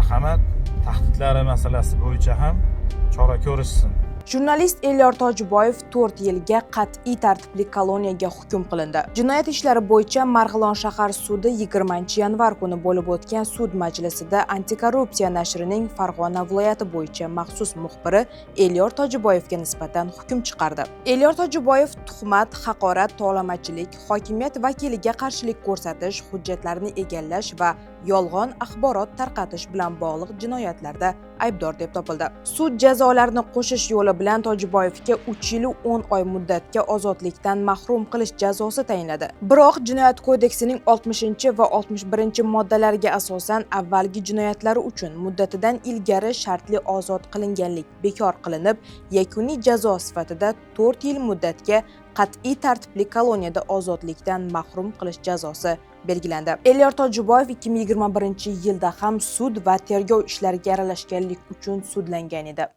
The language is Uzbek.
marhamat, tahdidlari masalasi bo'yicha ham chora ko'rishsin. Jurnalist Elyor Tojiboyev 4 yilga qat'iy tartibli koloniyaga hukm qilindi. Jinoyat ishlari bo'yicha Marg'ilon shahar sudi 20-yanvar kuni bo'lib o'tgan sud majlisida Antikorrupsiya nashrining Farg'ona viloyati bo'yicha maxsus muxbiri Elyor Tojiboyevga nisbatan hukm chiqardi. Elyor Tojiboyev tuhmat, haqorat, tovlamachilik, hokimiyat vakiliga qarshilik ko'rsatish, hujjatlarni egallash va yolg'on axborot tarqatish bilan bog'liq jinoyatlarda aybdor deb topildi. Sud jazolarini qo'shish yo'li bilan Tojiboyevga 3 yil 10 oy muddatga ozodlikdan mahrum qilish jazosi tayinladi. Biroq Jinoyat kodeksining 60 va 61 moddalariga asosan avvalgi jinoyatlari uchun muddatidan ilgari shartli ozod qilinganlik bekor qilinib, yakuniy jazo sifatida 4 yil muddatga qat'iy tartibli koloniyada ozodlikdan mahrum qilish jazosi belgilandi. Elyor Tojiboyev 2021-yilda ham sud va tergov ishlariga aralashganlik uchun sudlangan edi.